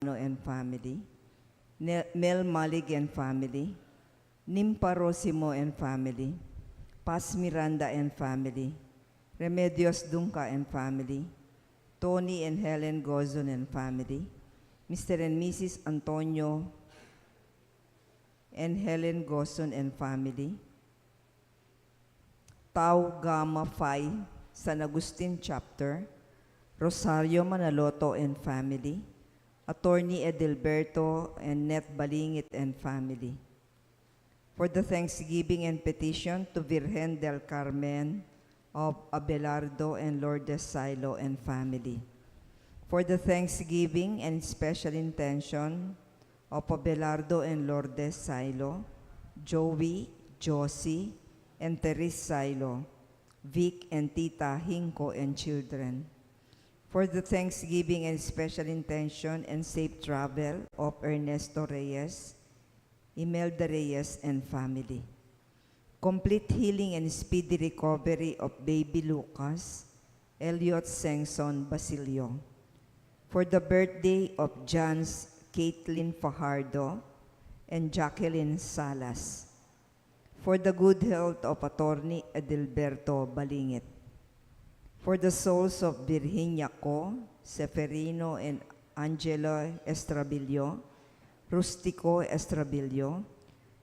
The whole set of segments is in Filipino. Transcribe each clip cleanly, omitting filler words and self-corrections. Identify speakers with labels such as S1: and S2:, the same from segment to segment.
S1: and family, Mel Malig and family, Nimpa Rosimo and family, Paz Miranda and family, Remedios Dunca and family, Tony and Helen Gozon and family, Mr. and Mrs. Antonio and Helen Gozon and family, Tau Gamma Phi San Agustin Chapter, Rosario Manaloto and family, Attorney Edelberto and Net Balingit and family. For the thanksgiving and petition to Virgen del Carmen of Abelardo and Lourdes Silo and family. For the thanksgiving and special intention of Abelardo and Lourdes Silo, Joey, Josie, and Teres Silo, Vic and Tita Hinko and children. For the thanksgiving and special intention and safe travel of Ernesto Reyes, Imelda Reyes and family. Complete healing and speedy recovery of baby Lucas, Elliot Sengson Basilio. For the birthday of John's Caitlin Fajardo and Jacqueline Salas. For the good health of Attorney Edelberto Balingit. For the souls of Virginia Co, Seferino and Angelo Estrabillo, Rustico Estrabillo,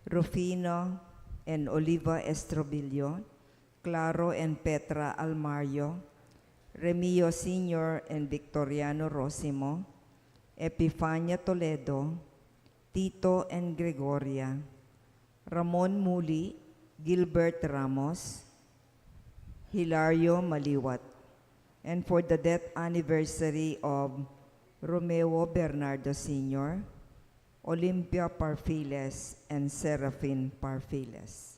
S1: Rufino and Oliva Estrabillo, Claro and Petra Almario, Remio Sr. and Victoriano Rosimo, Epifania Toledo, Tito and Gregoria, Ramon Muli, Gilbert Ramos, Hilario Maliwat, and for the death anniversary of Romeo Bernardo Sr., Olympia Parfiles, and Serafin Parfiles.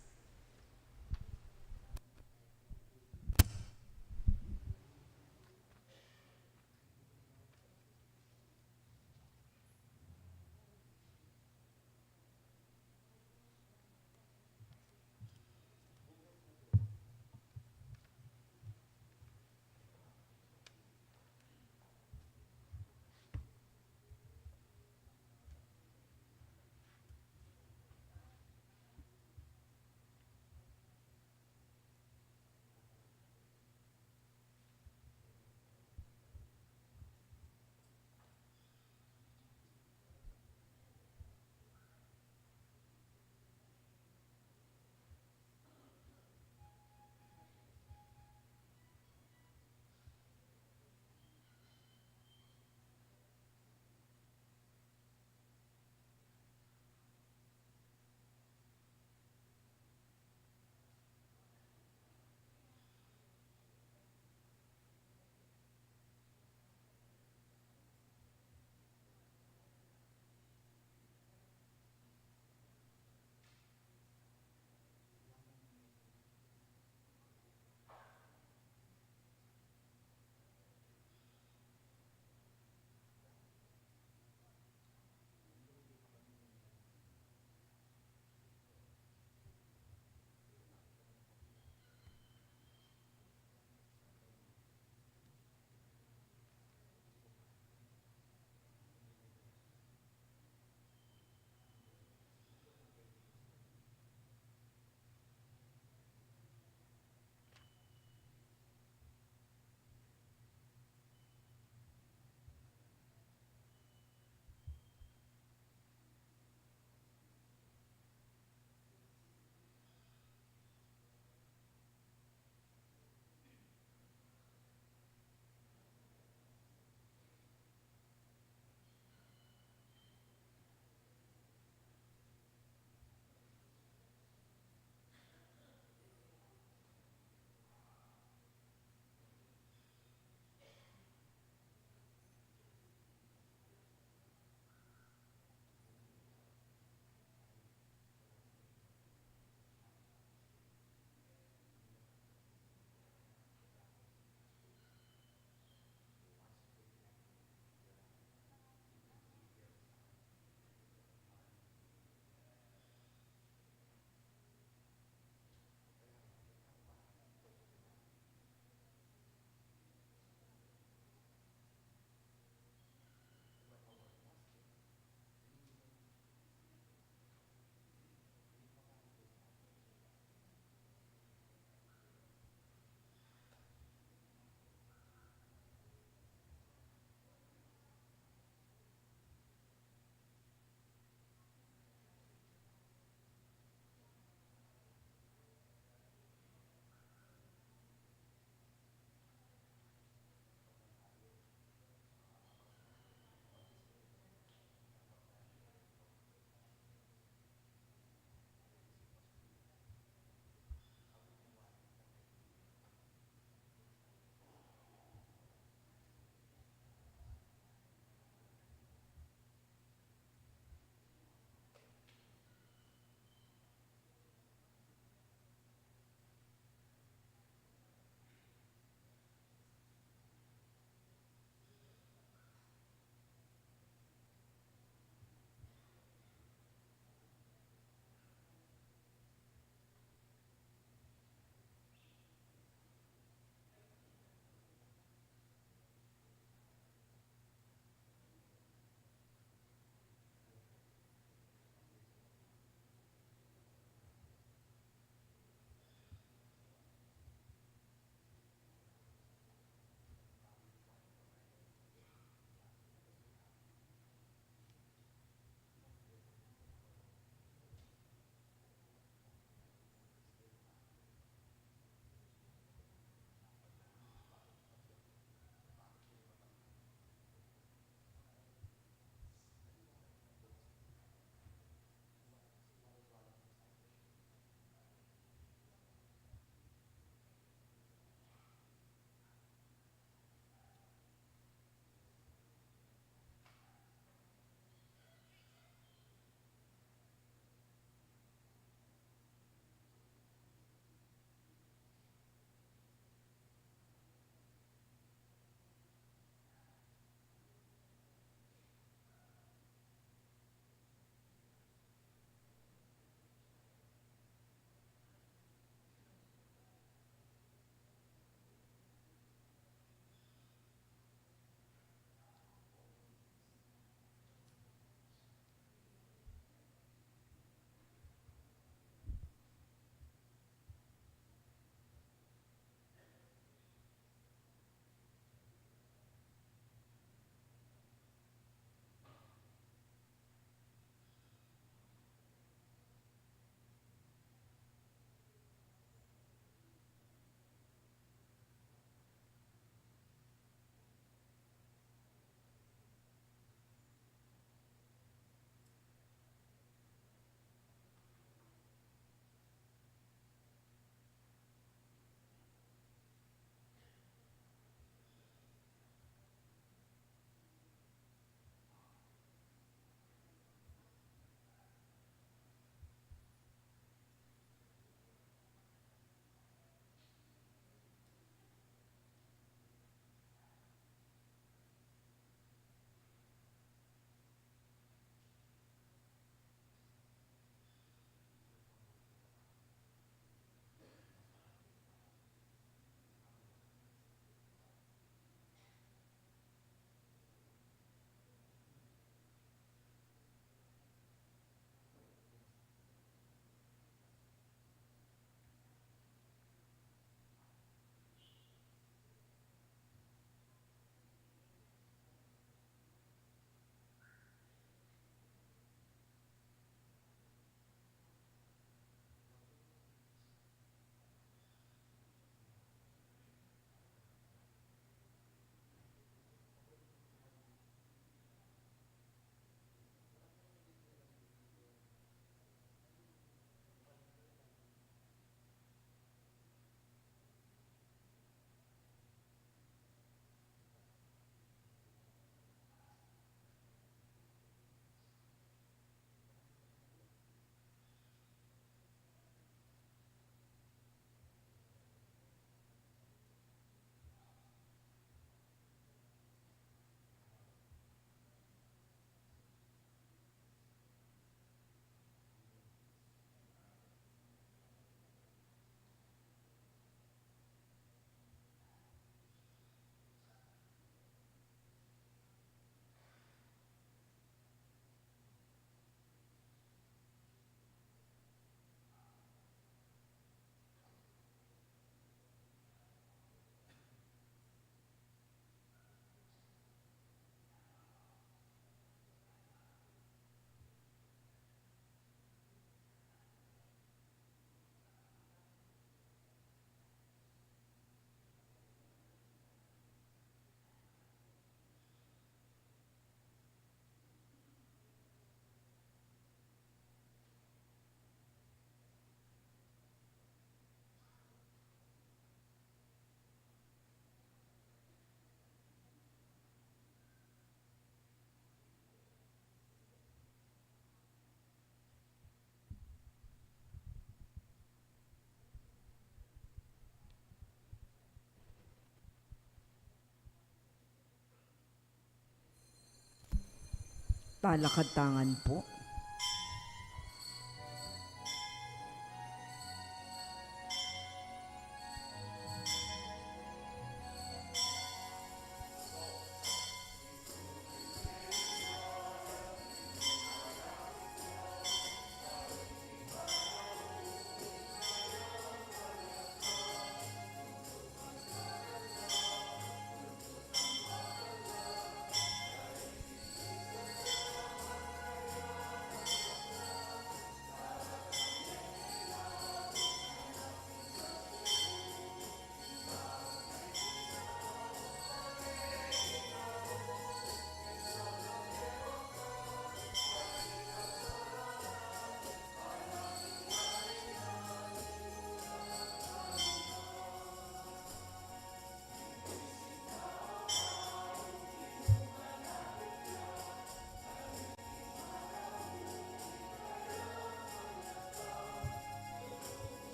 S1: Talakad tangan po.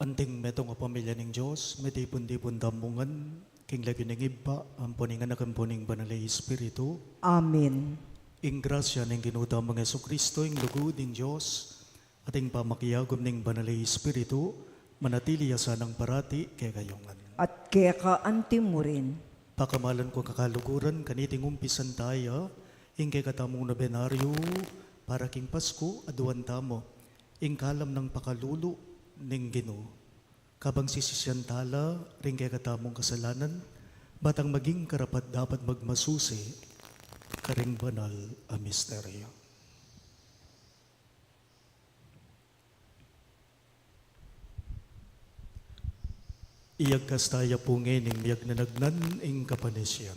S2: Anting metong nga pamilya ng Diyos, metipon-tipon damungan, king lagi ng iba, ang puningan na kampuning banalay Espiritu,
S1: Amen.
S2: ing grasya ng ginuta mga Kristo, ing lugod ng Diyos, ating pamakiyagom ng banalay Espiritu, manatili sa ng parati kay kayongan.
S1: At kaya kaanti mo rin.
S2: Pakamalan ko kakaluguran, kaniting umpisan tayo, ing kay katamong nobenaryo, para king Pasko, aduan tamo, ing kalam ng pakalulu, ning Ginoo. Kabang sisisyan tala, ring kay katamong kasalanan, batang maging karapat dapat magmasusi, karing banal a misteryo. Iyag kastaya po ngayon miyag nanagnan ing kapanisyan.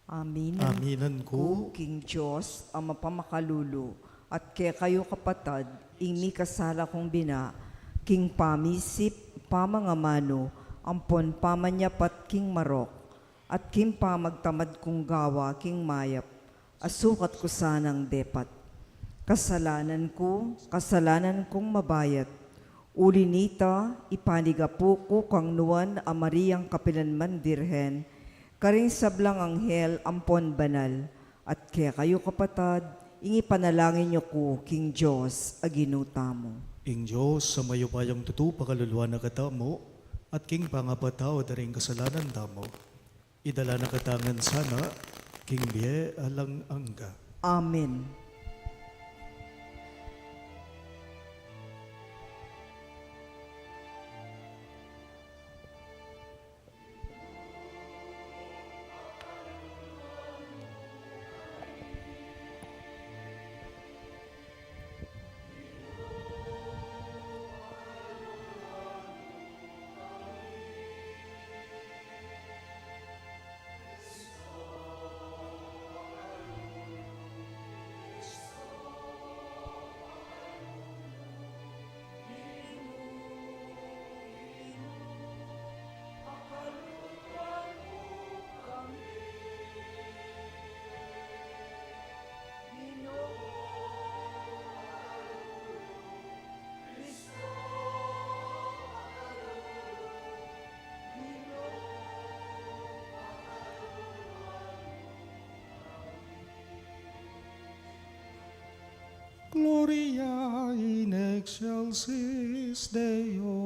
S1: Amin.
S2: Aminan ko,
S1: King Diyos, ang mapamakalulu, at kaya kayo kapatad, imi kasala kong bina, king pamisip, pamangamano, ampon pamanyapat king marok, at king pamagtamad kong gawa, king mayap, asukat ko sanang depat. Kasalanan kong mabayat, uli nita, ipanigapo ko kang nuwan a Mariang Kapilanman Dirhen, karing sablang anghel ampon banal, at kaya kayo kapatad, ingi panalangin niyo ko, King Diyos, aginuta mo.
S2: ing Diyos sa mayubayang tutu pakaluluwa na katamo, at king pangapataw daring kasalanan tamo, idala na katangan sana, king biye alang angga.
S1: Amen.
S2: Gloria in excelsis Deo.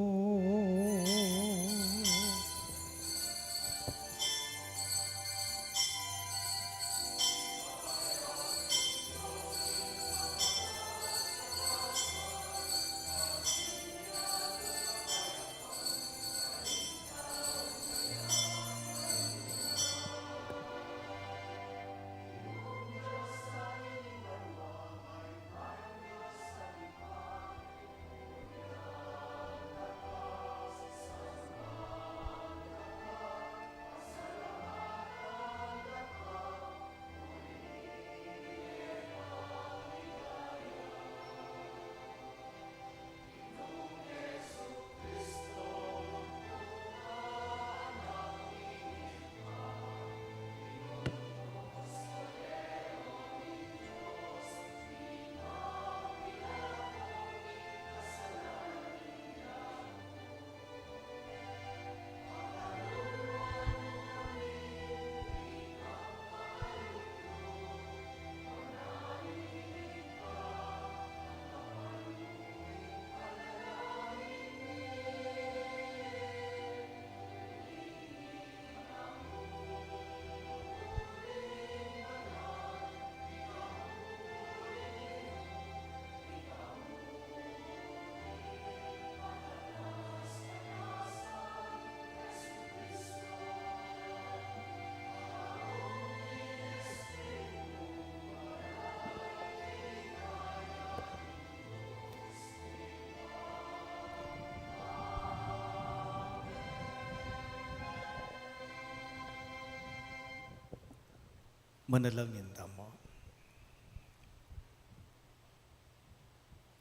S2: Manalangin tamo.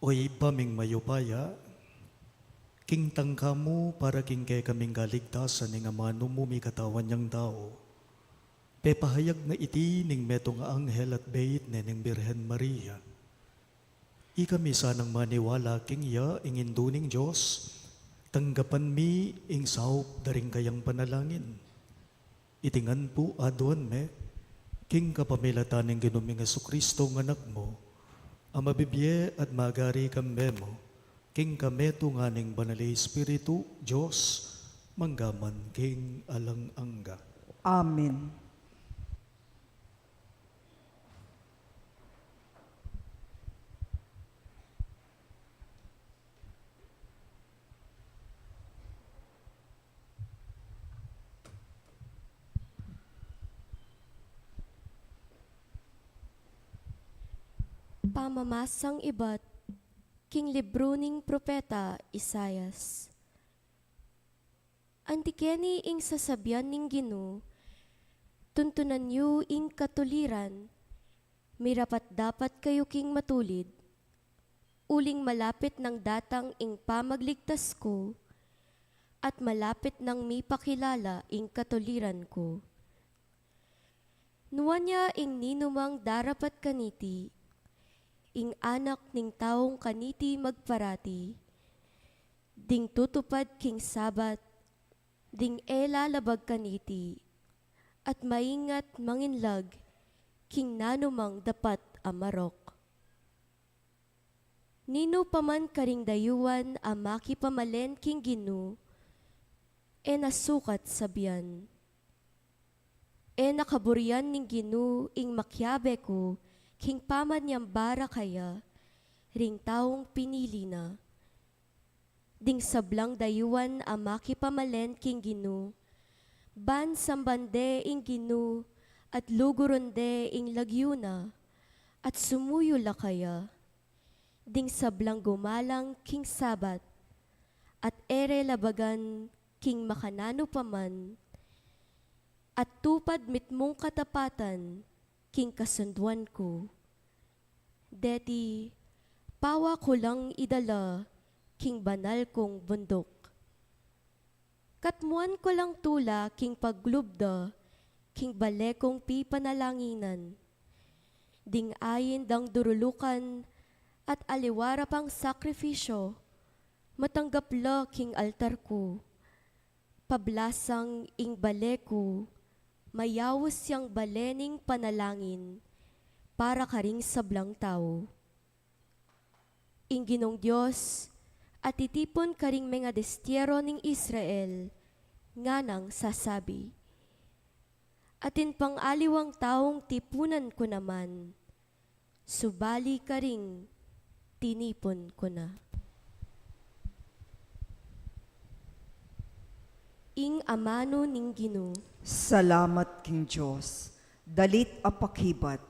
S2: Oy baming mayupaya, king tangka mo para king kay kaming kaligtasan ning amano mo mi katawan niyang tao. Pepahayag na iti ning meto nga anghel at bait ning Birhen Maria. Ikami sanang maniwala king ya ing induning Diyos, tanggapan mi ing saup daring kayang panalangin. Itingan po adon me, king kapamilatan ng ginuming Jesucristo ng anak mo, ang mabibye at magari kambe mo, king kameto nga ning banali Espiritu, Diyos, manggaman king alang angga.
S1: Amen.
S3: Pamamasang iba't king libro ning propeta Isayas. Antikeni ing sasabyan ning Ginoo, tuntunan yu ing katuliran, mirapat dapat kayo king matulid, uling malapit ng datang ing pamagligtas ko, at malapit ng mipakilala ing katuliran ko. Nuwanya ing ninumang darapat kaniti, ing anak ning taong kaniti magparati, ding tutupad king sabat, ding elalabag kaniti, at maingat manginlag, king nanumang dapat amarok. Nino paman karing dayuan amaki pamalen king Ginoo, e nasukat sabian. E nakaburian ning Ginoo ing makyabe ko, king paman niyang bara kaya, ring taong pinili na. Ding sablang dayuan amaki pamalen king Ginoo, ban sambande ing Ginoo, at luguronde ing lagyuna, at sumuyo la kaya. Ding sablang gumalang king sabat, at ere labagan king makanano paman, at tupad mitmong katapatan, king kasunduan ko. Deti, pawa ko lang idala, king banal kong bundok. Katmuan ko lang tula, king paglubda, king bale kong pipanalanginan. Ding ayin dang durulukan, at aliwara pang sakrifisyo, matanggap la king altar ko. Pablasang ing bale ko, mayawos yang balening panalangin, para karing sablang tao. ing Ginong Dios, at titipon karing mga destiyero ning Israel, nga nang sasabi. Atin pang aliwang taong tipunan ko naman, subali karing tinipon ko na. Ing amano ning Ginoo,
S1: Salamat king Diyos, dalit apakibat.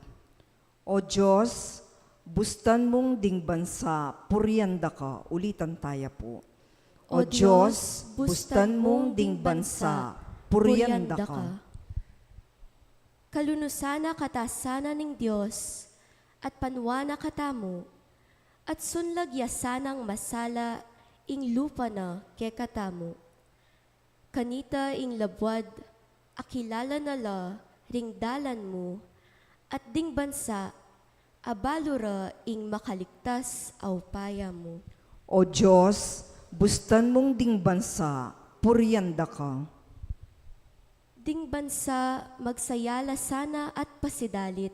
S1: O Diyos, bustan mong ding bansa, puryanda ka, ulitan taya po. O Diyos, bustan mong ding bansa, puryanda ka.
S3: Kalunusana katasana ning Dios, at panwana katamo, at sunlagyasanang masala ing lupa na ke katamo. Kanita ing labwad, akilala nala ring dalan mo, at ding bansa, abalura ing makaligtas aw paya mo.
S1: O Diyos, bustan mong ding bansa, puryanda ka.
S3: Ding bansa, magsayala sana at pasidalit,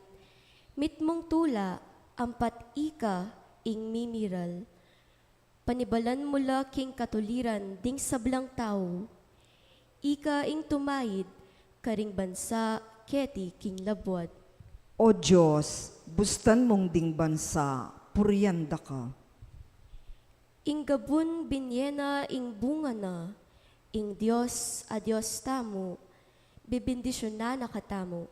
S3: mitmong tula, ampat ika ing mimiral. Panibalan mula king katuliran ding sablang tao, ika ing tumayid, karing bansa, keti king labwad.
S1: O Diyos, bustan mong ding bansa, puryanda ka.
S3: Ing gabun binyena ing bunga na, ing Diyos a Diyos tamo, bibindisyonan na katamo.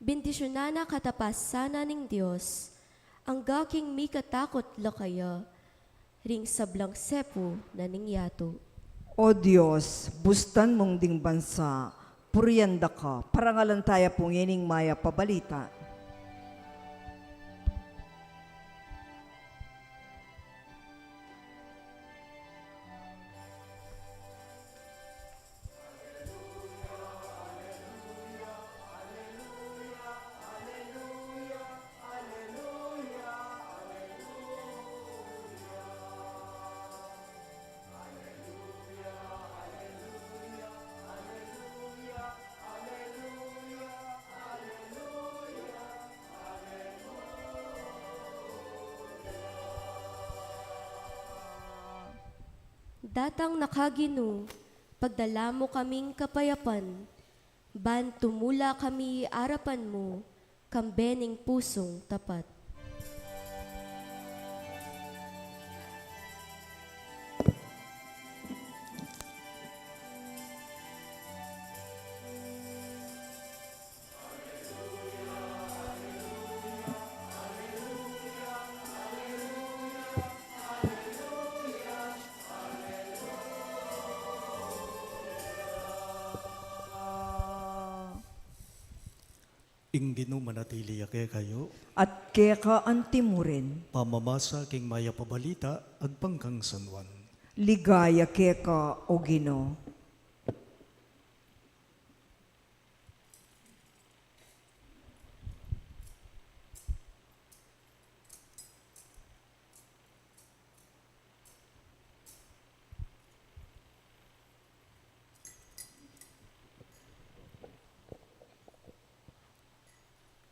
S3: Bindisyonan na katapasana ning Diyos, ang gaking mi katakot lakaya, ring sablang sepo na ning yato.
S1: O Diyos, bustan mong ding bansa, puryanda ka. Parangalan tayo pong ining maya pabalita.
S3: Datang nakagino, pagdala mo kaming kapayapan, ban tumula kami arapan mo, kambening pusong tapat.
S2: Inggino manatili ake kayo,
S1: At keka antimurin,
S2: pamamasa king maya pabalita, agpangkang sanwan.
S1: ligaya keka o Ginoo.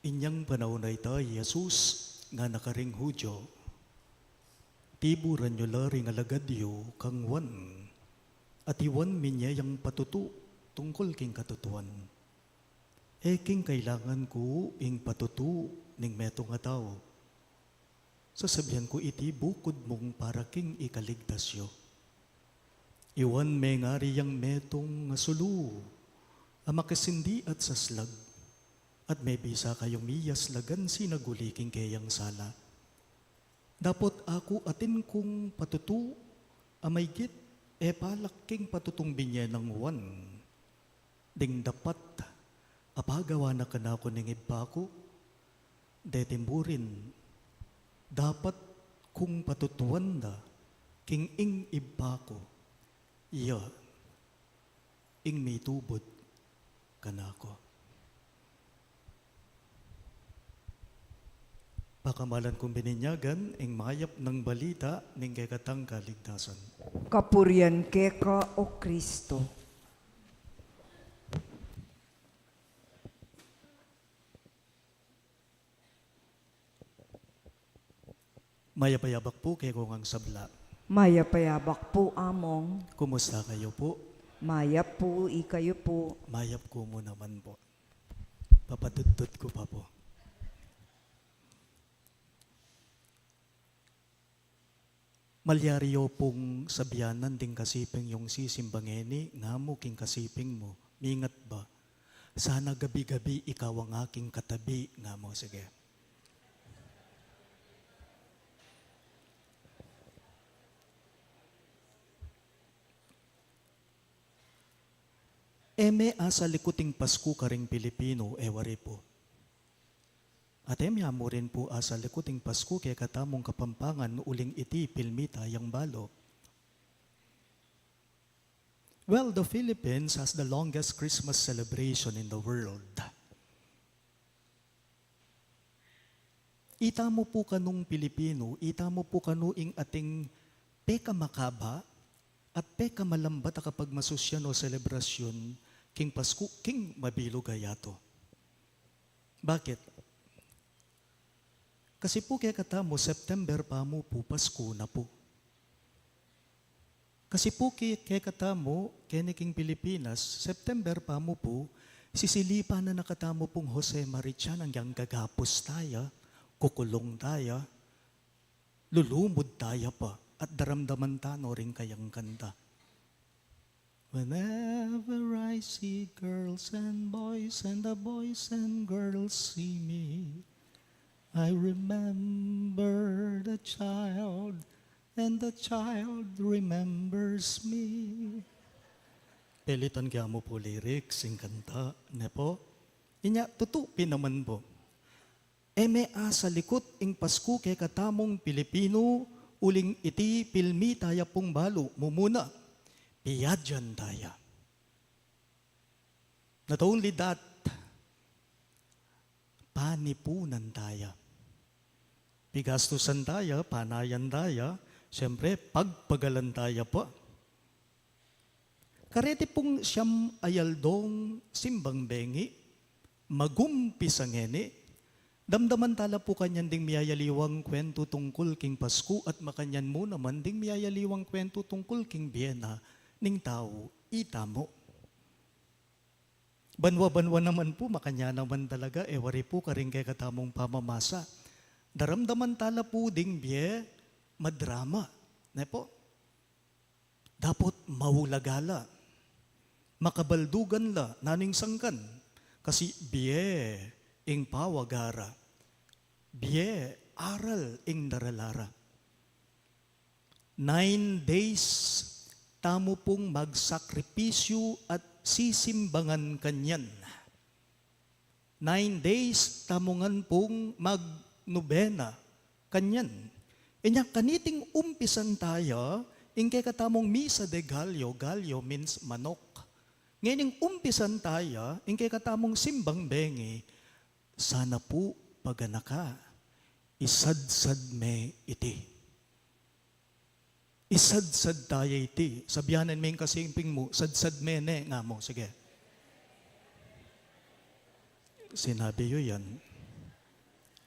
S2: Inyang panahon ay tayo, Jesus, nga nakaring Hudyo. Tiburan nyo laring alagadyo kang wan. At iwan minyayang patutu tungkol king katutuan. King kailangan ko ing patutu ning meto nga tao. Sasabihan ko iti bukod mong para king ikaligtasyo. Iwan may ngari yang metong nga sulu. Amakasindi at saslag. At may bisa kayong miyas lagan sinaguliking kayang sala. Dapot ako atin kong patutu, amay git, palakking patutong binye ng wan. Ding dapat, apagawa na kanako ning iba ko, detimburin, dapat kung patutuan na, king ing iba ko, iya, ing may tubod kanako. Pakamalan kong bininyagan, ing mayap ng balita, ning kekatang kaligtasan.
S1: Kapuryan keka o Kristo.
S2: Mayapayabak po kay kong ang sabla.
S1: Maya payabak po among.
S2: Kumusta kayo po?
S1: Maya po, ikayo po.
S2: Mayap ko mo naman po. Papatutut ko pa po. Malyariyo pong sabyanan ding kasiping yung sisimbangeni, nga mo king kasiping mo, mingat ba? Sana gabi-gabi ikaw ang aking katabi, nga mo, sige. Eme asa likuting Pasko karing Pilipino, ewari po. At eme mo rin po asa likuting Pasko kaya katamong kapampangan uling iti pilmita yang balo. Well, the Philippines has the longest Christmas celebration in the world. Ita mo po kanong Pilipino, ita mo po kanuing ating peka makaba at peka malambat kapag masusyan o selebrasyon king Pasko, king mabilo gayato. Bakit? Kasi po kaya katamo, September pa mo po, Pasko na po. Kasi po kaya katamo, keniking Pilipinas, September pa mo po, sisilipa na nakatamo pong Jose Marichan ang yang gagapos tayo, kukulong tayo, lulumod tayo pa, at daramdaman tano rin kayang kanta. Whenever I see girls and the boys and girls see me, I remember the child, and the child remembers me. Pelitan kaya mo po lyrics, sing kanta, ne po? Inya, tutupin naman po. Eme sa likot ing Pasko kay katamong Pilipino, uling iti pilmi taya pong balo, mumuna, piyadyan taya. Not only that, panipunan taya. Pigastusan taya, panayan taya, siyempre pagpagalan taya pa. Karete pong siyam ayaldong simbang bengi, magumpisangeni, damdaman tala po kanyan ding miyayaliwang kwento tungkol king Pasko at makanyan mo naman ding miyayaliwang kwento tungkol king Biena ning tao itamo. Banwa-banwa naman po, makanya naman talaga, ewari po karing kay katamong pamamasa. Daramdaman tala po ding biye, madrama. Ne po? Dapat maulagala. Makabaldugan la, naning sangkan. Kasi biye, ing pawagara. Biye, aral ing daralara. 9 days, tamo pong magsakripisyo at sisimbangan kanyan. 9 days, tamongan pong magnobena kanyan. Inya kaniting umpisan tayo, ingkay katamong misa de gallo, gallo means manok. Ngayon umpisan tayo, ingkay katamong simbang bengi, sana po paganaka, isadsad me iti. Isadsad tayo iti. Sabihanan mo yung kasimping mo, sadsad me ne, nga mo, sige. Sinabi yun yan.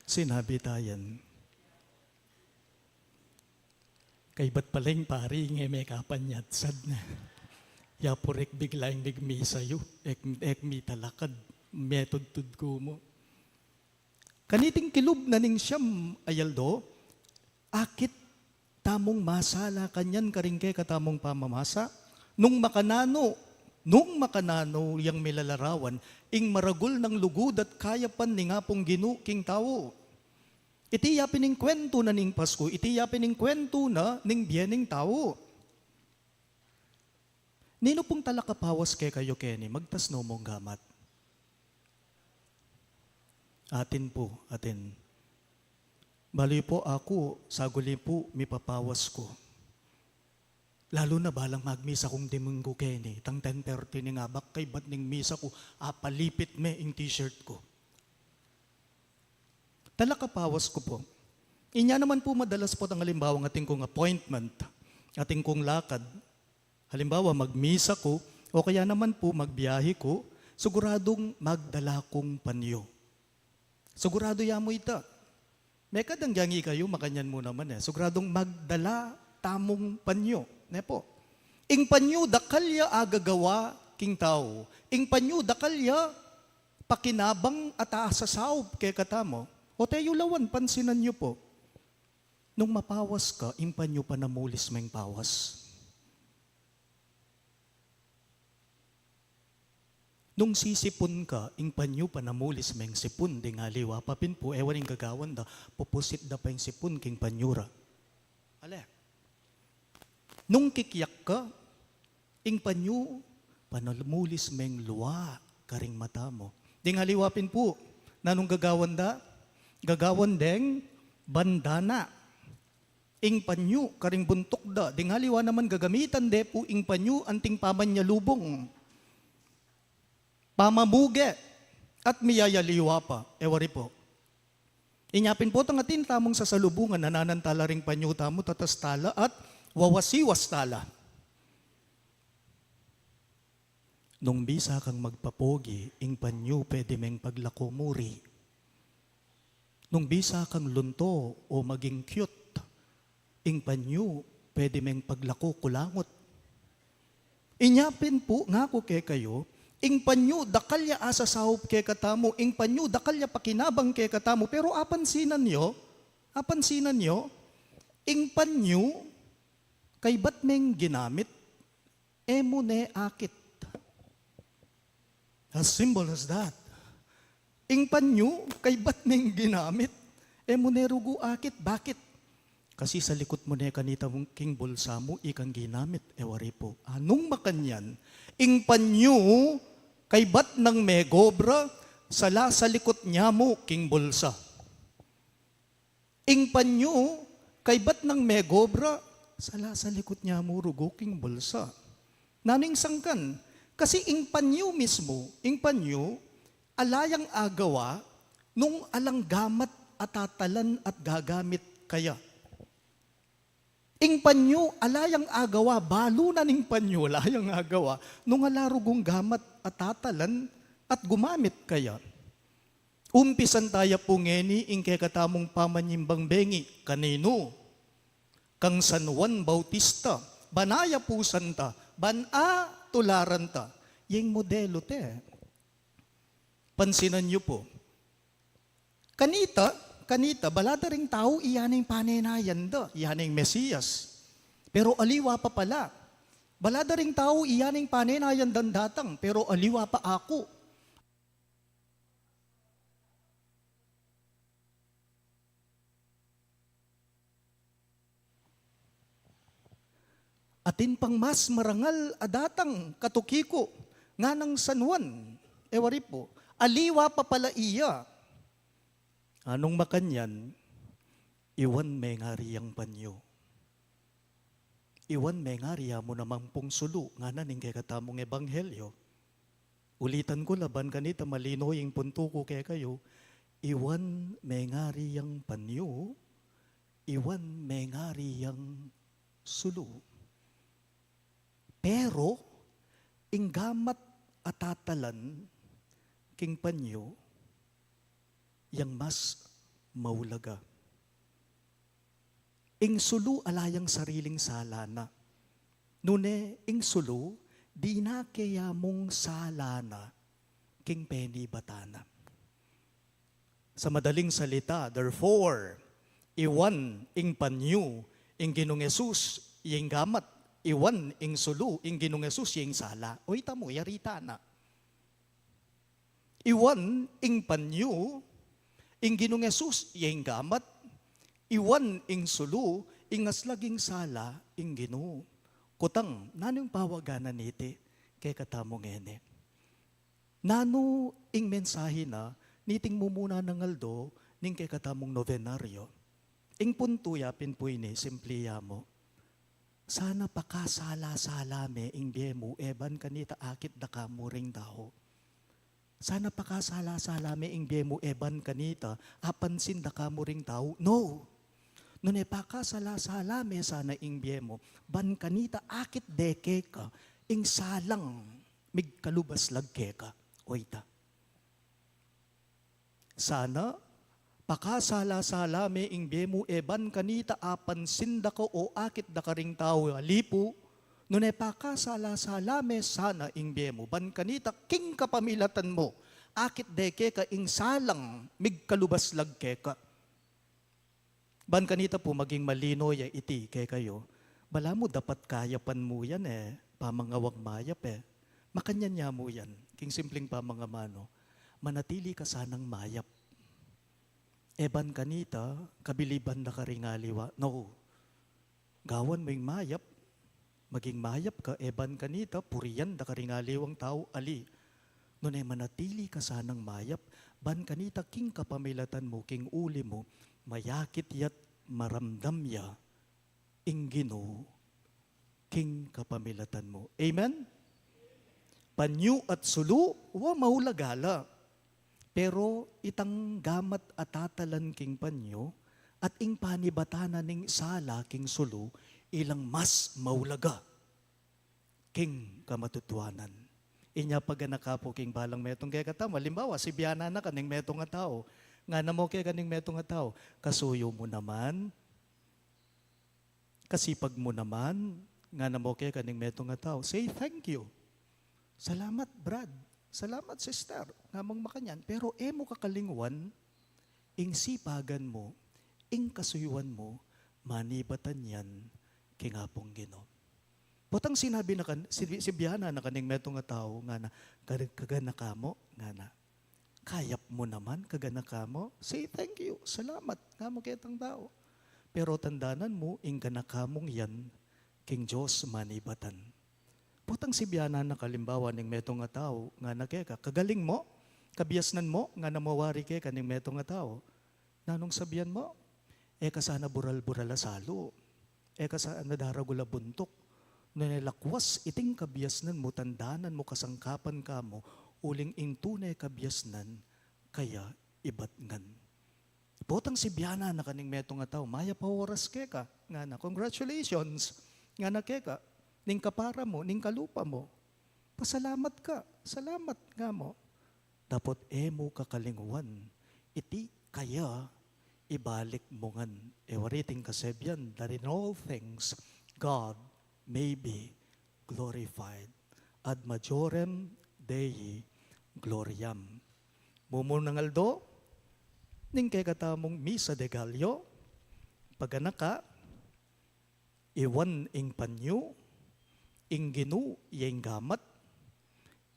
S2: Sinabi tayan. Kay ba't paling pari nga may kapanyat sad na. Yapurek biglaing bigmisa yu. Ek mi talakad. Metod-tud ko mo. Kaniting kilub na ning siyam ayaldo, akit tamong masala kanyan karingke katamong pamamasa, nung makanano yang milalarawan, ing maragul ng lugod at kayapan ni nga pong ginuking tao. Iti yapin ning kwento na ning Pasko, iti yapin ning kwento na ning biyening tao. Nino pong talakapawas kay kayo Kenny, magtasno mong gamat. Atin po, atin. Bali po ako, saguli po, mipapawas ko. Lalo na balang magmisa kong dimunggo Kenny, tang 10:30 ni nga bak kay bat ning misa ko, apalipit me ing t-shirt ko. Talakapawas ko po. Inya naman po madalas po ang halimbawa ng ating kong appointment, ating kong lakad. Halimbawa magmisa ko, o kaya naman po magbiyahe ko, siguradong magdala kong panyo. Sigurado yamo ita. May kadanggangi kayo, makanyan mo naman Sugradong magdala tamong panyo. Nepo. Ing panyo dakalya agagawa king tao. Ing panyo dakalya pakinabang at aasasaob kay katamo. O tayo lawan, pansinan nyo po. Nung mapawas ka, ing panyo panamulis meng pawas. Nung sisipon ka, ing panyo panamulis meng sipon, di nga liwa papin po, ewan yung gagawan da, pupusit da pa yung sipon king panyura. Ale. Nung kikiyak ka, ing panyo panamulis meng luwa, karing mata mo. Di nga liwapin po, na nung gagawan da, gagawan deng bandana. Ing panyo, karing buntok da, di nga liwa naman gagamitan de po, ing panyo, anting paman niya lubong. Pamamuge at miyayaliwa pa. Ewari po. Inyapin po tangatin tamong sasalubungan, nananantala ring panyo tamo, tatas tala at wawasiwas tala. Nung bisa kang magpapogi, ing panyo pwede meng paglakomuri. Nung bisa kang lunto o maging cute, ing panyo pwede meng paglako kulangot. Inyapin po nga ko kay kayo, ing panyo dakalya asasaop kay katamo, ing panyo dakalya pakinabang kay katamo, pero apansinan nyo, ing panyo kay ba't meng ginamit, emo ne akit. As simple as that. Ing panyo kay ba't meng ginamit, emo ne rugo akit. Bakit? Kasi sa likod mo ne kanita mong king bulsa mo, ikang ginamit, ewari po. Anong makanyan? Ing panyo, kay bat ng megobra, sala sa likod niya mo, king bulsa. Ing panyo, kay bat ng megobra, sala sa likod niya mo, rugo, king bulsa. Naning sangkan, kasi ing panyo mismo, ing panyo, alayang agawa, nung alang gamat at tatalan at gagamit kaya. Ing panyo, alayang agawa, balo na ning panyo, alayang agawa, nung alarugong gamat at tatalan at gumamit kaya. Umpisan tayo po ngeni, ing kay katamong pamanyimbang bengi, kanino? Kang San Juan Bautista, banaya po santa, bana tularan ta, yung modelo te. Pansinan nyo po. Kanita, balada ring tao, iyan ang panenayan da, iyan ang Mesiyas. Pero aliwa pa pala. Balada ring tao, iyan ang panenayan dan datang, pero aliwa pa ako. Atin pang mas marangal adatang katukiko, nga ng San Juan, ewari po, aliwa pa pala iya. Anong makanyan? Iwan may ngariyang panyo. Iwan may ngariya mo namang pungsulo, nga naning kay katamong ebanghelyo. Ulitan ko laban kanita malino yung punto ko kay kayo. Iwan may ngariyang panyo, iwan may ngariyang sulo. Pero, inggamat at tatalan, king panyo, yang mas maulaga. Ing sulu alayang sariling sala na. Nune, ing sulu, di na kaya mong sala na, king peni batana. Sa madaling salita, therefore, iwan ing panyo, ing Ginong Yesus, ing gamat, iwan ing sulu, ing Ginong Yesus, ing sala. O itamo, yarita na. Iwan ing panyo, ing Ginong Yesus, ing gamat, iwan ing sulu, ing aslaging sala, ing Ginoo. Kutang, nanong pawaganan niti, kay katamong ene. Nano ing mensahe na, niting mo muna ng aldo, ning kay katamong novenaryo. Ing punto yapin po ini, simpliya mo. Sana pakasala-sala me, ing biemo, eban kanita akit da kamuring daho. Sana pakasala-sala me, ing biemo, eban kanita, apansin da kamuring tao. No! Nune pakasala-sala me sana ing biemo, ban kanita akit deke ka, ing salang mig kalubas lagke ka. Oita. Sana Pakasala-sala me ing bemu eban kanita apan sinda ko o akit da karing tao alipo, nunay pakasala-sala me sana ing bemu, ban kanita king kapamilatan mo, akit deke ka ing salang migkalubaslag keka. Ban kanita po maging malino ya iti kay kayo, bala mo dapat kayapan mo yan pamangawag mayap Makanyan niya mo yan, king simpleng pamangamano, manatili ka sanang mayap. Eban kanita, kabiliban na karingaliwa. No, gawan mo yung mayap, maging mayap ka, eban kanita, puriyan da karingaliwang tao, ali. Nunay manatili ka sanang mayap, ban kanita king kapamilatan mo, king uli mo, mayakit yat maramdam ya, inggino, king kapamilatan mo. Amen? Panyu at sulu, wa mahulagala. Pero itang gamat at tatalan king panyo at ing panibatanan ning sala king sulu ilang mas maulaga king kamatutuanan. Inya paganakapo king balang metong kaya katama. Halimbawa, si biyana na kaning metong nga tao. Nga na mo kaya kaning metong nga tao. Kasuyo mo naman, kasipag mo naman, nga na mo kaya kaning metong nga tao. Say thank you. Salamat, Brad. Salamat, sister, nga mong makanyan. Pero mo kakalingwan, ing sipagan mo, ing kasuyuan mo, manibatan yan, kingapong Ginoo. Potang sinabi na si Biana na kaning metong nga tao, nga na, kagana ka mo, nga na, kayap mo naman, kagana ka mo, say thank you, salamat, nga mo kitang tao. Pero tandanan mo, ing ganakamong yan, king Diyos manibatan. Potang si Biana na kalimbawa ning metong nga tao, nga nakeka, kagaling mo, kabiyasnan mo, nga namawari ke kaning metong nga tao. Nanong sabihan mo, kasana bural-bural asalo, kasana daragula buntok, nilakwas iting kabiyasnan mo, tandanan mo, kasangkapan ka mo, uling ing tunay kabiyasnan, kaya ibat ngan. Potang si Biana na kaning metong nga tao, maya pa oras ke ka, nga na, congratulations, nga na ke ka, ning kapara mo, ning kalupa mo. Pasalamat ka. Salamat nga mo. Dapat mo kakalinguan. Iti kaya ibalik mo ngan. Wariting kasebyan that in all things God may be glorified. Ad majorem Dei gloriam. Mumunang aldo, ning kay katamong misa de Gallo, paganaka, iwan ing panyo, ing Ginoo yang gamat,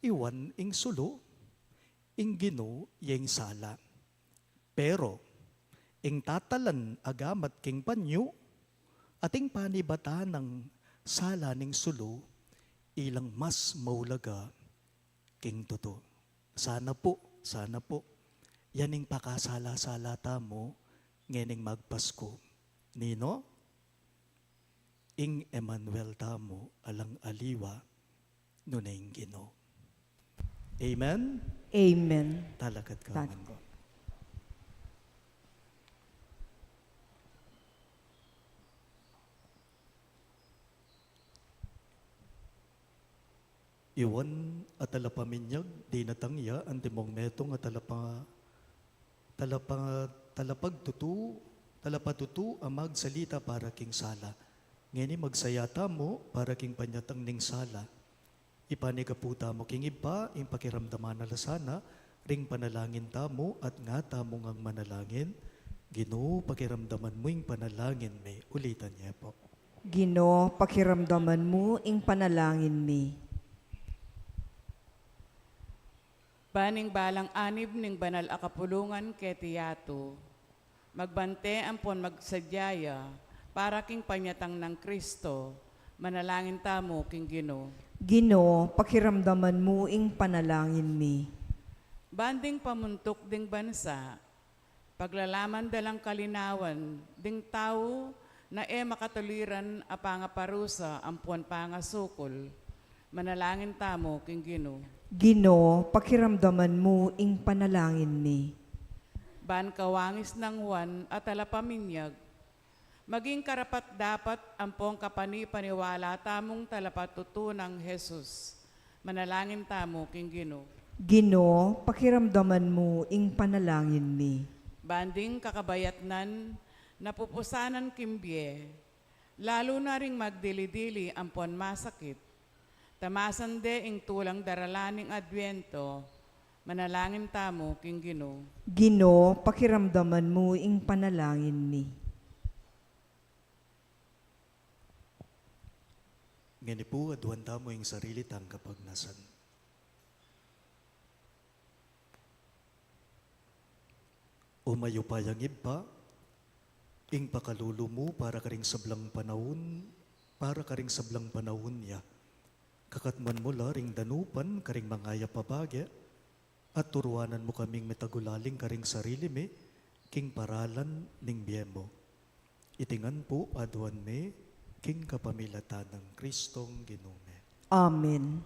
S2: iwan ing sulu, ing Ginoo yang sala. Pero, ing tatalan agamat king panyo, ating panibata ng sala ning sulu, ilang mas maulaga king tuto. Sana po, yaning pakasala-sala tamo, ngening magpasko. Nino? Ing Emmanuel tamo alang aliwa nunay Ginoo. Amen?
S1: Amen.
S2: Talagad ka man ko. Iwan at talapaminyag, di natangya, antimong metong at talapatutu amag salita para king sala. Ngeni magsayata mo para king panyatang ning sala. Ipanikaputa mo king iba, ing pakiramdaman na lasana, ring panalangin tamo at nga tamo ngang manalangin. Ginoo, pakiramdaman mo ing panalangin may. Ulitan niya po.
S1: Ginoo, pakiramdaman mo ing panalangin mi.
S4: Baning balang anib ning banal akapulungan ketiyato, magbante ampon magsadyaya, para king panyatang ng Kristo, manalangin tamo king Ginoo.
S1: Ginoo, pakiramdaman mo ing panalangin mi.
S4: Banding pamuntok ding bansa, paglalaman dalang kalinawan, ding tao na makatuliran apangaparusa ampon pangasukol, manalangin tamo king Ginoo.
S1: Ginoo, pakiramdaman mo ing panalangin mi.
S4: Ban kawangis ng Juan at talapaminyag, maging karapat dapat ampong kapani-paniwala tamong talapatuto ng Jesus. Manalangin tamo king Ginoo.
S1: Ginoo, pakiramdaman mo ing panalangin mi.
S4: banding kakabayatnan, napupusanan kimbye, lalo na ring magdili-dili ampon masakit, tamasan de ing tulang daralaning adwento, manalangin tamo king Ginoo.
S1: Ginoo, pakiramdaman mo ing panalangin mi.
S2: Ngani po, aduan tamo yung sarili tang kapagnasan. Umayo pa yang iba, ing pakalulu mo para karing sablang panahon, niya. Kakatman mo la ring danupan, karing mangaya pabagya, at turuanan mo kaming metagulaling karing sarili me, king paralan ning biyemo. Itingan po, aduan me, king kapamilatan ng Kristong Ginume.
S1: Amen.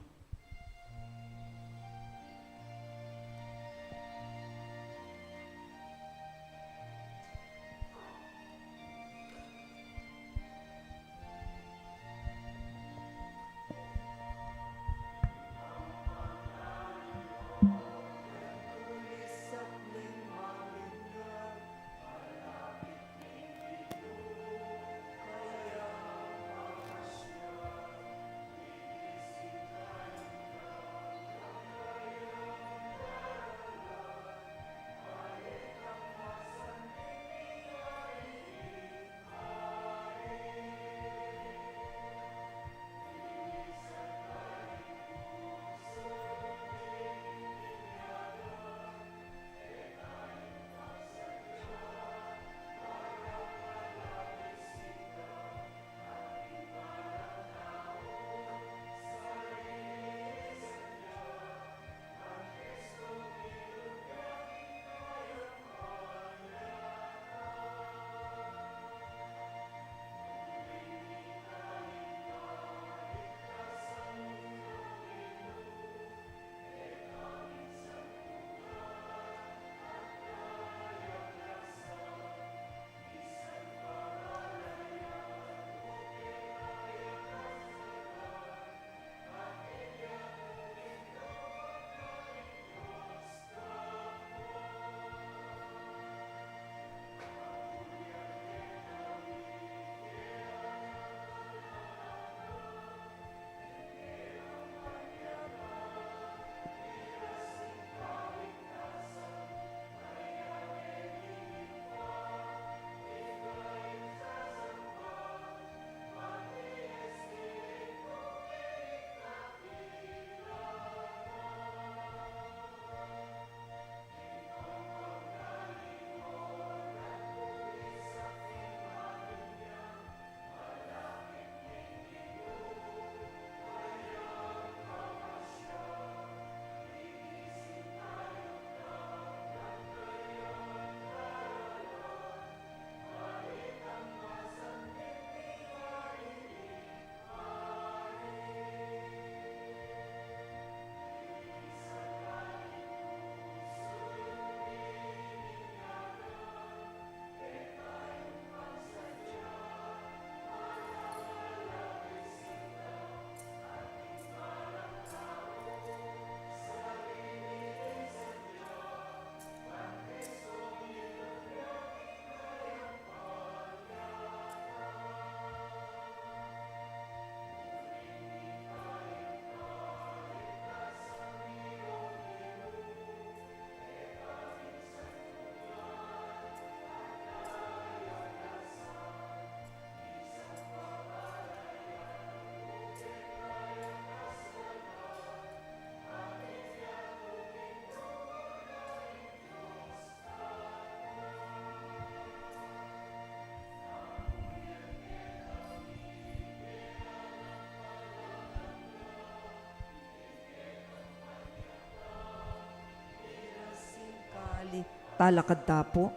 S1: Talakad tapo.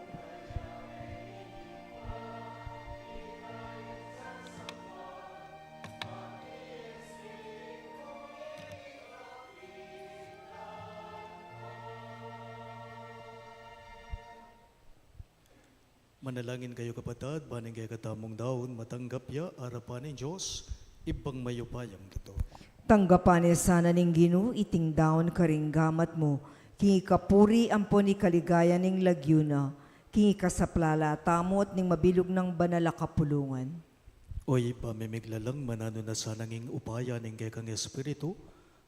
S2: Manalangin kayo kapatid, baning kayo katamong daon, matanggap ya, arapan ng Diyos, ibang mayupayang kito.
S1: Tanggapan sana ning Ginoo iting daon karing gamat mo, kini kapuri ampo ni kaligaya ning lagyuna, Kingi kasaplala, tamot ning mabilog ng banal a kapulungan.
S2: Oy, pamimiglalang manano na sa nanging upaya ning kang Espiritu,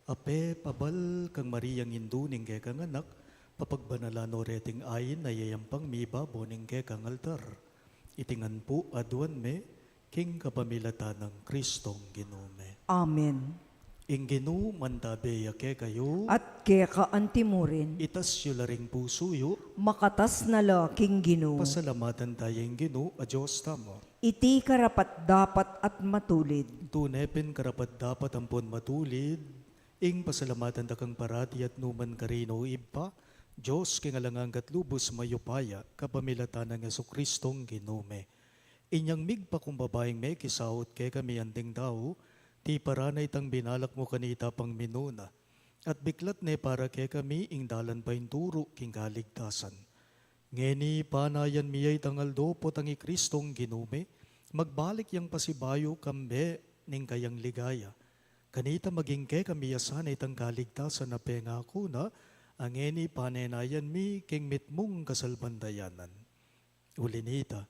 S2: ape pabal kang Mariang Indu ning kang anak, papagbanalano reting ayin na yayampang mibabo ning kang altar. Itingan po aduan me, king kapamilata ng Kristong Ginume.
S1: Amen.
S2: Ing Ginu mantabeya kayo,
S1: At kaya antimurin,
S2: itas yu laring pusuyo,
S1: makatas na la king Ginoo.
S2: pasalamatan tayong Ginu, a Diyos tamo.
S1: Iti karapat dapat at matulid.
S2: Tunepin karapat dapat ampon matulid, ing pasalamatan takang parati at numan karino ipa, Diyos kingalangang katlubos mayupaya, kapamilatan ng Yesukristong Ginume. Inyang migpa kung babaeng may kisaot kay kami anding tao, ti paranay tang binalak mo kanita pang minuna, at biklat ne para kay kami ing dalan pa turo king kaligtasan. Ngeni panayan miyay tangaldo po tangi Kristong Ginume, magbalik yang pasibayo kambe ning kayang ligaya. Kanita maging kay kami yasan itang kaligtasan na pengako na, ang ngeni panenayan mi king mitmong kasalbandayanan. Ulinita,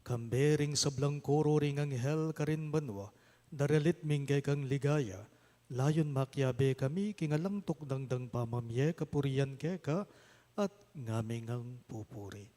S2: kambe ring sablang koro ring anghel karin banwa, daralit ming kay kang ligaya, layon makyabe kami kingalang tukdangdang pamamye kapurian keka, at ngaming ang pupuri.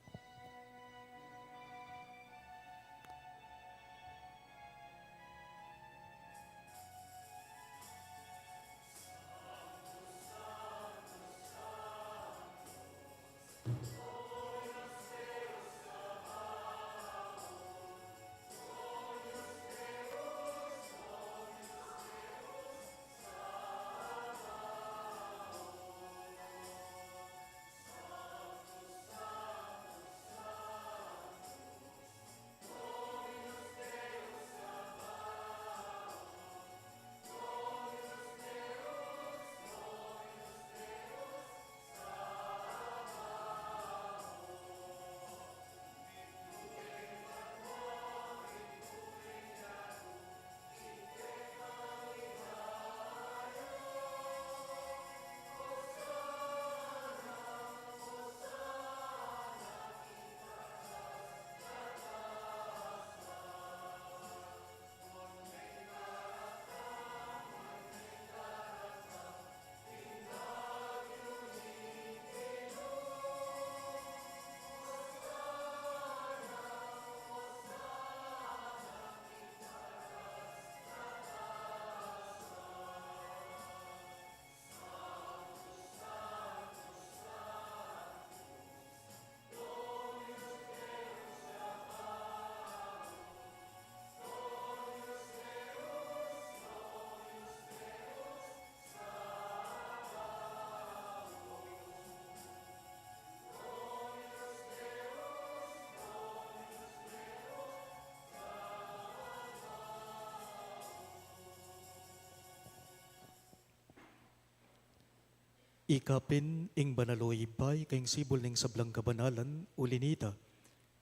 S2: Ikapin ing banaloy bay kayong sibol ning sablang kabanalan, ulinita.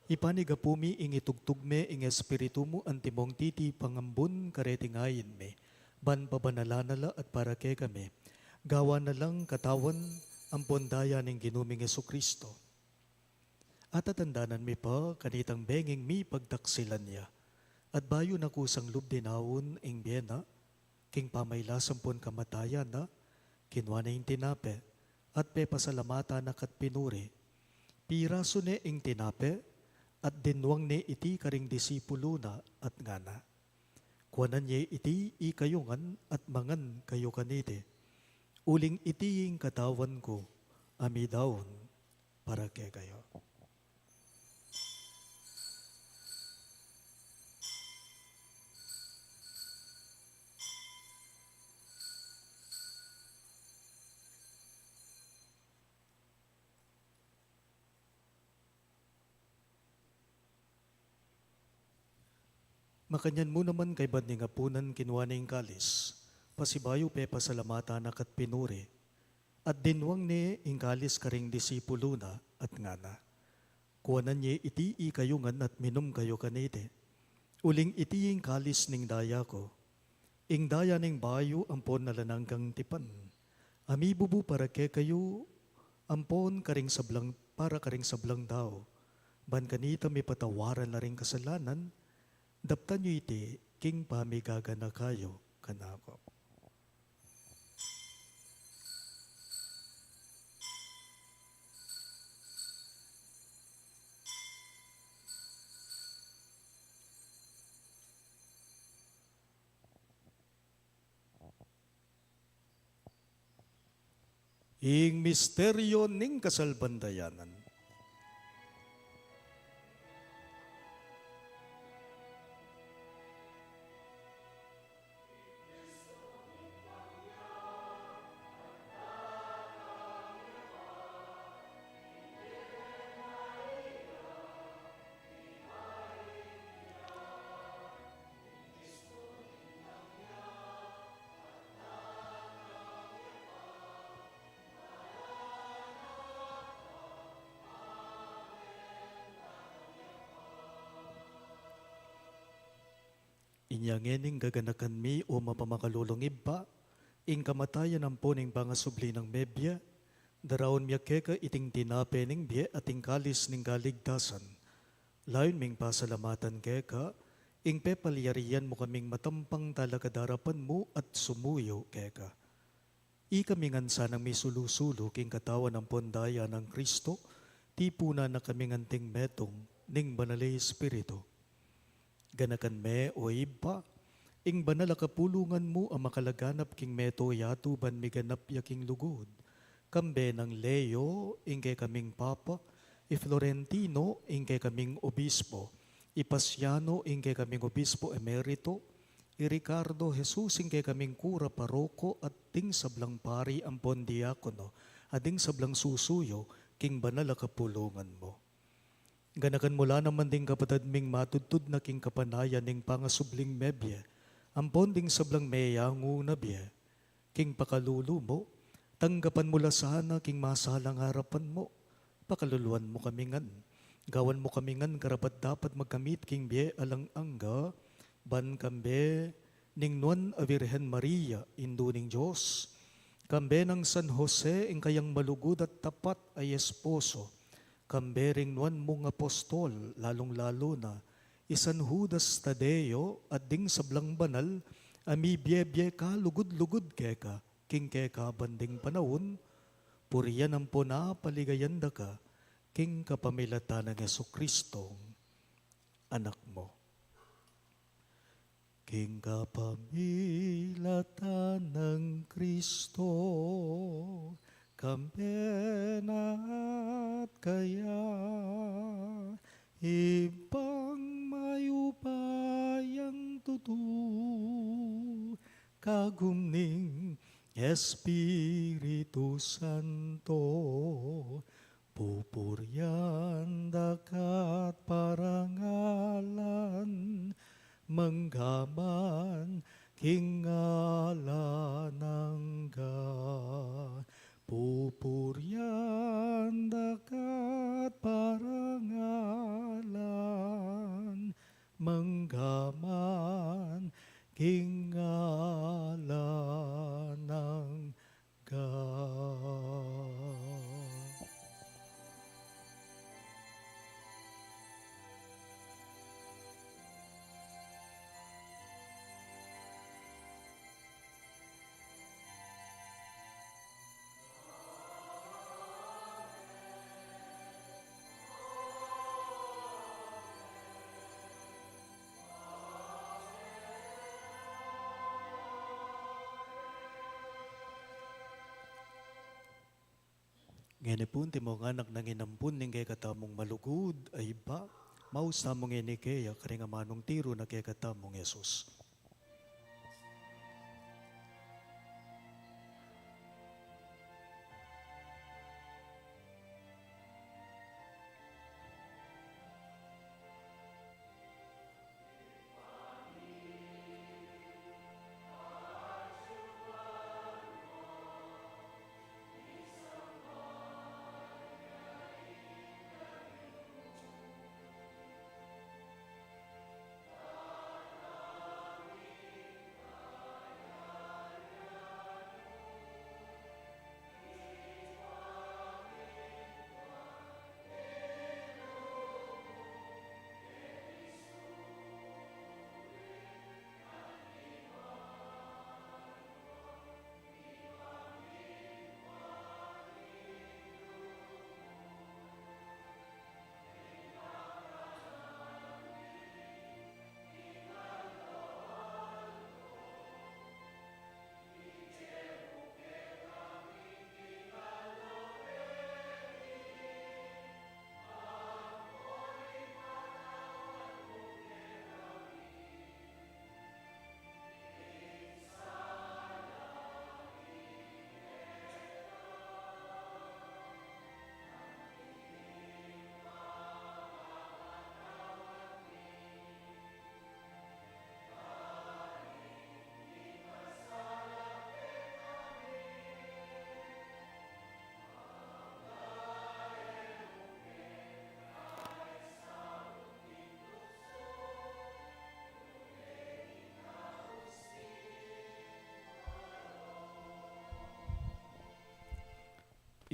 S2: Ipanigapumi ing itugtugme ing espiritu mo antimong titi pangambun karetingayin me. Ban pabanala at para kay kami. Gawa na lang katawan ang pondaya ning ginuming Jesucristo. At atandanan mi pa kanitang benging mi pagtaksilan niya. At bayo na kusang lubdinawon ing biyena, king pamaylasang pon kamatayan na, kinwa na yung tinape, at pe pasalamata na kat pinuri. Piraso ne ing tinape, at dinwang ne iti karing disipulo na at ngana. Kuanan niya iti ikayungan at mangan kayo kanite. Uling iti yung katawan ko, amidawon, para kay kayo. Makanyan mo naman kay bad ni ngapunan kinwa na yung kalis, pasibayo pe pasalamata na kat pinuri, at dinwang ni ing kalis karing disipulo na at ngana. Kuwanan niya iti ikayungan at minum kayo kanite. Uling iti yung kalis ning daya ko, ing daya ning bayo ampon nalananggang tipan. Amibubu para ke kayo, ampon karing sablang para karing sablang tao. ban kanita may patawaran na rin kasalanan, daptan nyo iti, king pamigaga na kayo, kanako. Ing misteryo ning kasalbandayanan. Inyangening gaganakan mi o mapamakalulong iba, ing kamatayan ang poning pangasubli ng mebya, daraon miya keka iting tinape ning biye at ing kalis ning kaligtasan. Layon ming pasalamatan keka, ing pepalyarian mo kaming matampang talakadarapan mo at sumuyo keka. Ikami ngansa ng may sulusulo king katawan ng pondaya ng Kristo, tipuna na kami nganting metong ning banalay Espiritu. Ganakan me o iba, ing banal kapulungan mo ang makalaganap king meto yato ban miganap yaking lugod. Kambe ng Leo, ing kay kaming Papa, i Florentino, ing kay kaming Obispo, i Pasiano, ing kay kaming Obispo Emerito, i Ricardo Jesus, ing kay kaming Kura Paroko, at ting sablang pari ang pondiakono, at ting sablang susuyo, king banal kapulungan mo. Ganakan mula naman ding kapatid ming matudtud na king kapanayan ning pangasubling mebye, ang ponding sablang meyangu na biye, king pakalulu mo, tanggapan mula sana king masalang harapan mo, pakaluluan mo kamingan, gawan mo kamingan karapat dapat magkamit king biye alang angga, ban kambe, ning nuan a Virhen Maria, indo ning Diyos, kambe ng San Jose, ing kayang malugod at tapat ay esposo, kambering nuan mong apostol, lalong-lalo na, isan Judas Tadeo, at ding sablang banal, ami biyebye ka, lugod-lugod keka, king keka banding panahon, puriyan ang puna, paligayanda ka, king kapamilata ng Jesucristo, anak mo. King kapamilata ng Kristo, kampenat kaya ibang mayupayang tutu kagumning Espiritu Santo pupuryan dakat parangalan manggaman kingalanang pupuryan dakat parangalan manggaman kingalanang Ngenipun ti mo anak nang inampun ning kay katamong malugod ay ba maus tamong inikeya kari nga manong tiro na kay katamong Yesus.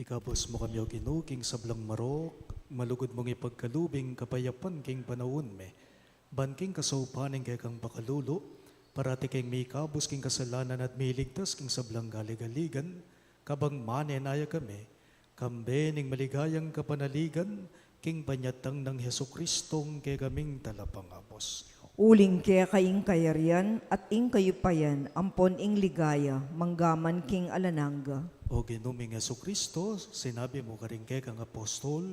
S2: Ikabos mo kami o king sablang marok, malugod mong ipagkalubing kapayapan king panahon me. Banking kasaupaning kay kang pakalulo, parati king may ikabos king kasalanan at may ligtas king sablang galigaligan, kabang manenaya kami, kambe ning maligayang kapanaligan, king panyatang ng Heso Kristong kay kaming talapangapos.
S1: Uling kaya kaing kayarian at ing kayupayan, ampon ing ligaya, manggaman king alananga.
S2: O ginuming Heso Kristo, sinabi mo karing kay kang apostol,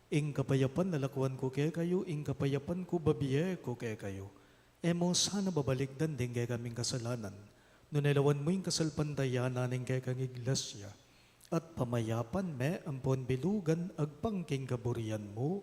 S2: ing kapayapan nalakuan ko kay kayo, ing kapayapan ko babiye ko kay kayo. Emo sana babalikdan din kay kaming kasalanan, no nilawan mo yung kasalpantayanan ng kay kang iglesia, at pamayapan me ampon bilugan agpangking kaburian mo,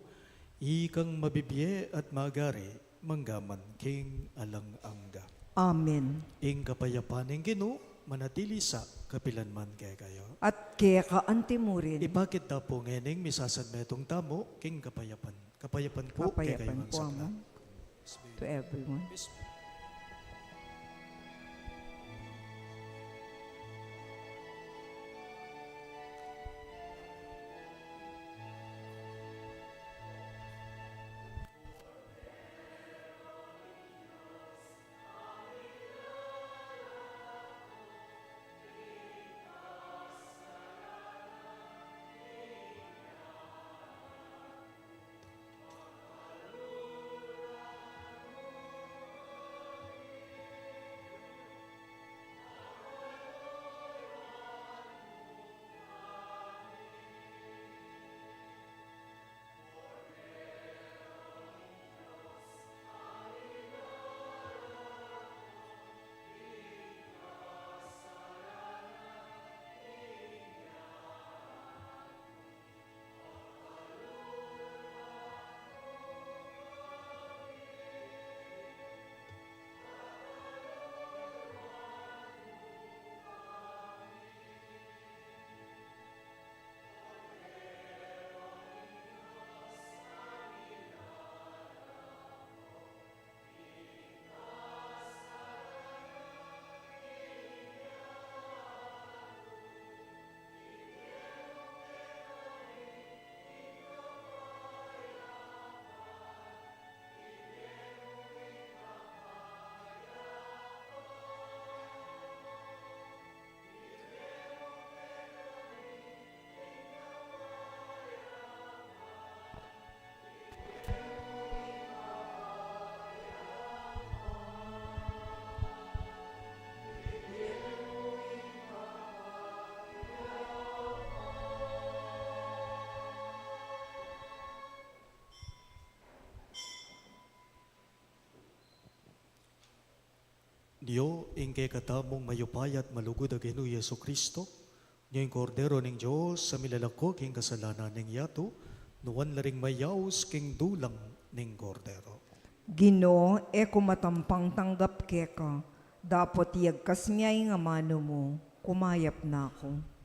S2: ikang mabibiye at magari, manggaman king alang-angga.
S1: Amen.
S2: Ing kapayapan ng Ginoo, manatili sa kapilanman kay kayo.
S1: At kaya ka antimurin,
S2: Ibakit na po ngening misasad metong tamo, king kapayapan. Kapayapan po kay kayo
S1: kapayapan
S2: ang
S1: po
S2: sakla.
S1: amo to everyone.
S2: Diyo, ingke katamong mayupay at malugod ang Ginoo Yesu Kristo, niyo yung kordero ng Diyos sa milalako king kasalanan ng yato, nuwan laring mayaws king dulang ng kordero.
S1: Ginoo, e kumatampang tanggap keka, dapat yagkas miyay nga mano mo, kumayap na ako.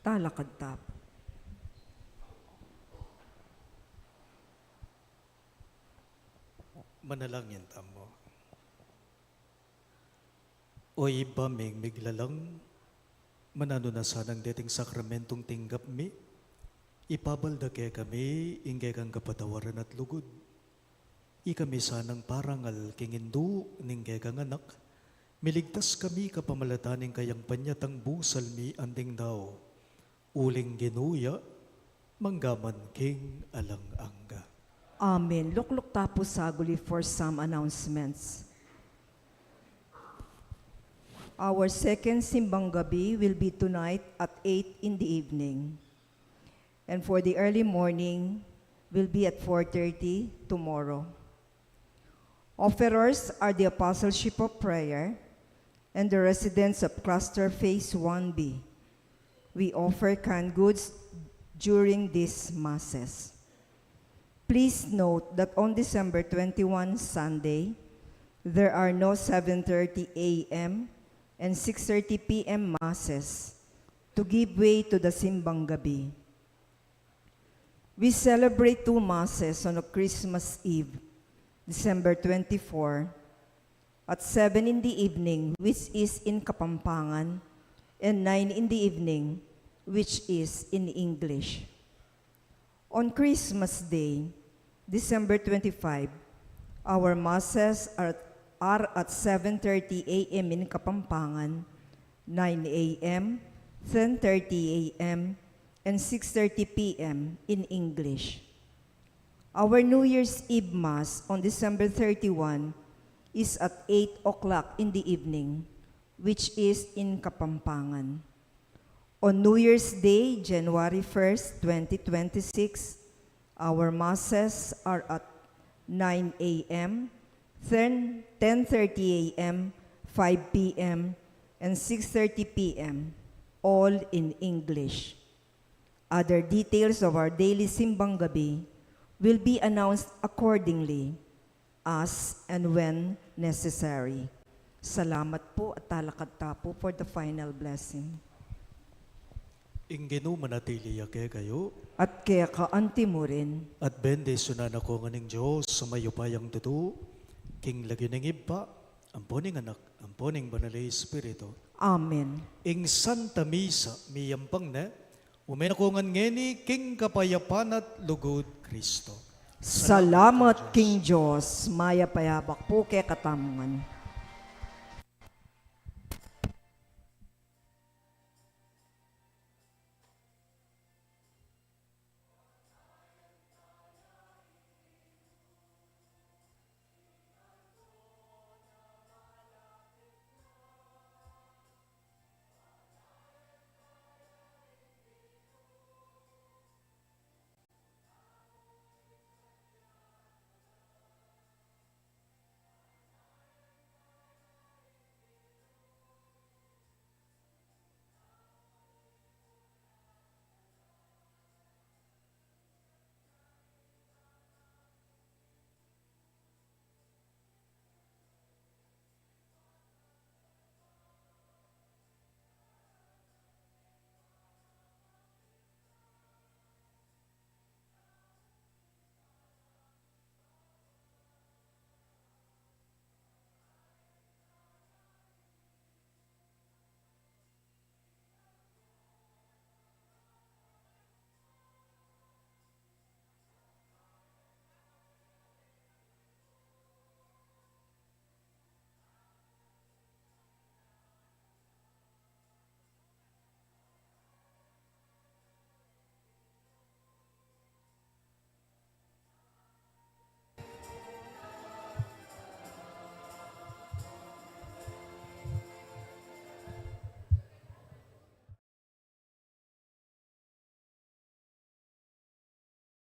S1: talakad tap.
S2: Manalangin tamo. O iba miglalang, manano na sanang dating sakramentong tinggap mi, ipabalda kaya kami, ingay kang kapatawaran at lugod. Ikami sanang parangal kingindu, ninggay kang anak, miligtas kami kapamalataning kayang panyatang busal mi anding daw, uling ginuya, manggaman king alang angga.
S1: Amen. Lukluk tapos saguli for some announcements. Our second simbang gabi will be tonight at 8 in the evening. And for the early morning will be at 4:30 tomorrow. Offerers are the Apostleship of Prayer and the residents of Cluster Phase 1B. We offer canned goods during these masses. Please note that on December 21, Sunday, there are no 7:30 a.m. and 6:30 p.m. masses to give way to the Simbang Gabi. We celebrate 2 masses on a Christmas Eve, December 24, at 7 in the evening, which is in Kapampangan, and 9 in the evening, which is in English. On Christmas Day, December 25, our masses are at 7:30 a.m. in Kapampangan, 9 a.m., 10:30 a.m., and 6:30 p.m. in English. Our New Year's Eve Mass on December 31 is at 8 o'clock in the evening, which is in Kapampangan. On New Year's Day, January 1st, 2026, our masses are at 9 a.m., 10:30 a.m., 5 p.m., and 6:30 p.m., all in English. Other details of our daily Simbang Gabi will be announced accordingly as and when necessary. Salamat po at talakad tapo for the final blessing.
S2: Ingenu manatili yake kayo,
S1: At kaya kaanti mo rin,
S2: at bendisyonan ako nga ning Diyos sa mayupayang tutu, king lagi ng iba, amponing anak, amponing banalay Espiritu.
S1: Amen.
S2: Ing Santa Misa, miyampang na, umenakungan ngeni, king kapayapan at lugod Kristo.
S1: Salamat King Diyos, maya payabak po kay katamungan.